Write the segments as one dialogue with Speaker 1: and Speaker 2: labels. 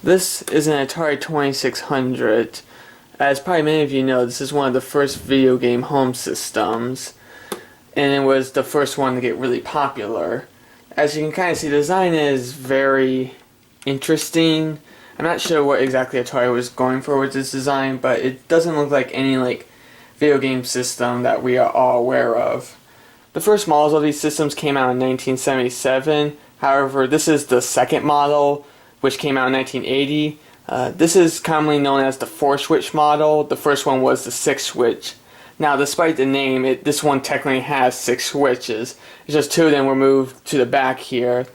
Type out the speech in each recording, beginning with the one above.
Speaker 1: This is an Atari 2600. As probably many of you know, this is one of the first video game home systems, and it was the first one to get really popular. As you can kind of see, the design is very interesting. I'm not sure what exactly Atari was going for with this design, but it doesn't look like any video game system that we are all aware of. The first models of these systems came out in 1977. However, this is the second model, which came out in 1980. This is commonly known as the 4-switch model. The first one was the 6-switch. Now, despite the name, this one technically has 6 switches. It's just 2 of them were moved to the back here.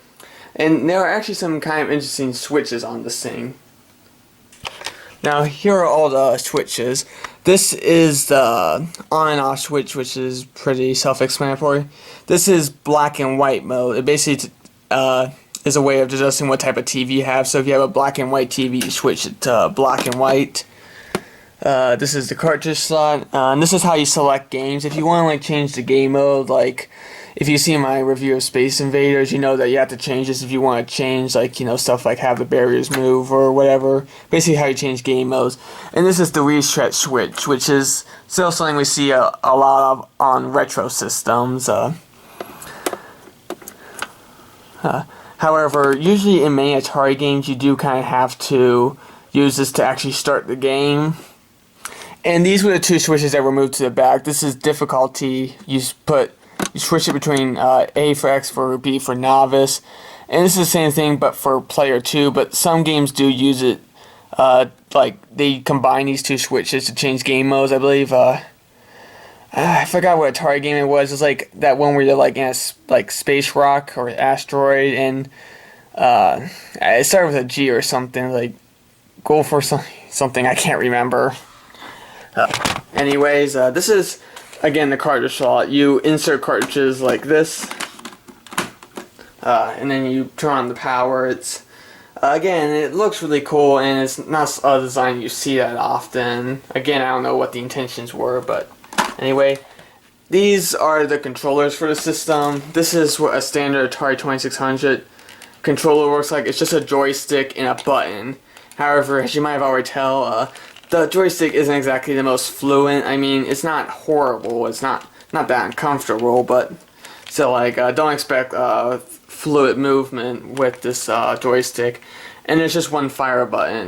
Speaker 1: And there are actually some kind of interesting switches on this thing. Now, here are all the switches. This is the on and off switch, which is pretty self-explanatory. This is black and white mode. It basically is a way of adjusting what type of TV you have. So if you have a black and white TV, you switch it to black and white. This is the cartridge slot, and this is how you select games. If you want to change the game mode, if you see my review of Space Invaders, you know that you have to change this if you want to change stuff like have the barriers move or whatever. Basically how you change game modes. And this is the reset switch, which is still something we see a lot of on retro systems. However, usually in many Atari games you do kind of have to use this to actually start the game. And these were the 2 switches that were moved to the back. This is difficulty. You switch it between A for X for B for novice. And this is the same thing but for player 2, but some games do use it, they combine these 2 switches to change game modes, I believe. I forgot what Atari game it was. It's like that one where you're in a space rock or asteroid, and it started with a G or something, go for something I can't remember. Anyways, this is again the cartridge slot. You insert cartridges like this, and then you turn on the power. It's again, it looks really cool, and it's not a design you see that often. Again, I don't know what the intentions were, but anyway, these are the controllers for the system. This is what a standard Atari 2600 controller works like. It's just a joystick and a button. However, as you might have already tell, the joystick isn't exactly the most fluent. I mean, it's not horrible. It's not that uncomfortable, but still, don't expect fluid movement with this joystick. And there's just one fire button.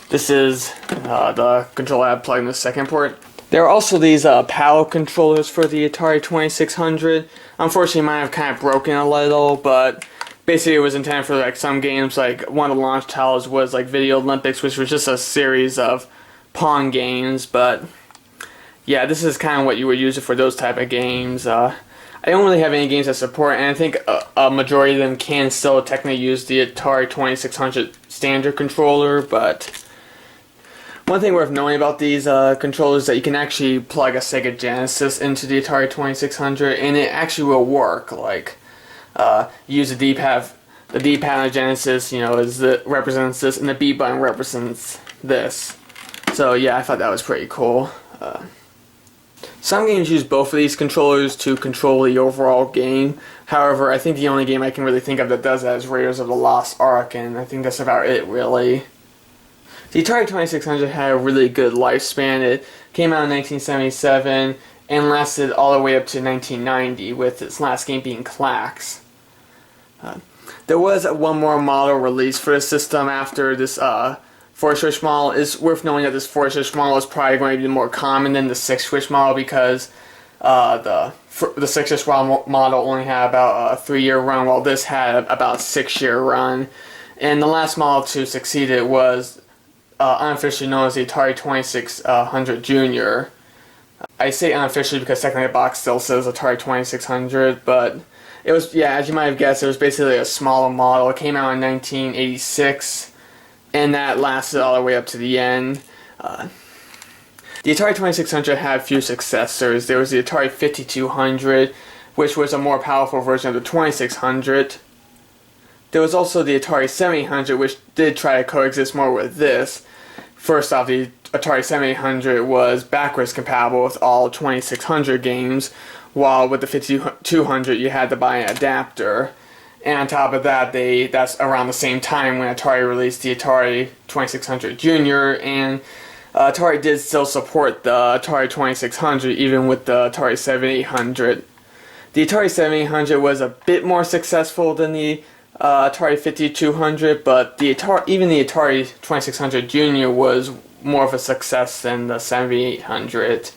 Speaker 1: This is the controller I have plugged in the second port. There are also these paddle controllers for the Atari 2600. Unfortunately, mine have kind of broken a little, but basically it was intended for some games. One of the launch titles was Video Olympics, which was just a series of Pong games. But yeah, this is kind of what you would use it for, those type of games. I don't really have any games that support, and I think a majority of them can still technically use the Atari 2600 standard controller, but one thing worth knowing about these controllers is that you can actually plug a Sega Genesis into the Atari 2600, and it actually will work. Use the D-pad. The D-pad on the Genesis, represents this, and the B button represents this. So yeah, I thought that was pretty cool. Some games use both of these controllers to control the overall game. However, I think the only game I can really think of that does that is Raiders of the Lost Ark, and I think that's about it, really. The Atari 2600 had a really good lifespan. It came out in 1977 and lasted all the way up to 1990, with its last game being Clax. There was one more model released for the system after this 4-switch model. It's worth knowing that this 4-switch model is probably going to be more common than the 6-switch model, because the 6-switch model only had about a 3-year run, while this had about a 6-year run. And the last model to succeed it was unofficially known as the Atari 2600 Junior. I say unofficially because technically the box still says Atari 2600, but it was, yeah, as you might have guessed, it was basically a smaller model. It came out in 1986, and that lasted all the way up to the end. The Atari 2600 had a few successors. There was the Atari 5200, which was a more powerful version of the 2600. There was also the Atari 7800, which did try to coexist more with this. First off, the Atari 7800 was backwards compatible with all 2600 games, while with the 5200 you had to buy an adapter. And on top of that, that's around the same time when Atari released the Atari 2600 Junior, and Atari did still support the Atari 2600 even with the Atari 7800. The Atari 7800 was a bit more successful than the Atari 5200, but even the Atari 2600 Junior was more of a success than the 7800.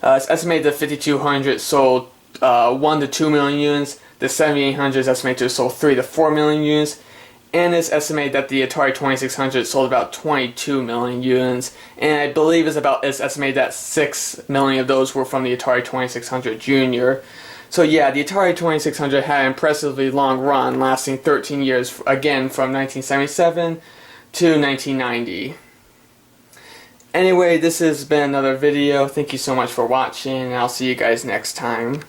Speaker 1: It's estimated the 5200 sold 1 to 2 million units. The 7800 is estimated to have sold 3 to 4 million units, and it's estimated that the Atari 2600 sold about 22 million units, and I believe it's estimated that 6 million of those were from the Atari 2600 Junior. So yeah, the Atari 2600 had an impressively long run, lasting 13 years, again from 1977 to 1990. Anyway, this has been another video. Thank you so much for watching, and I'll see you guys next time.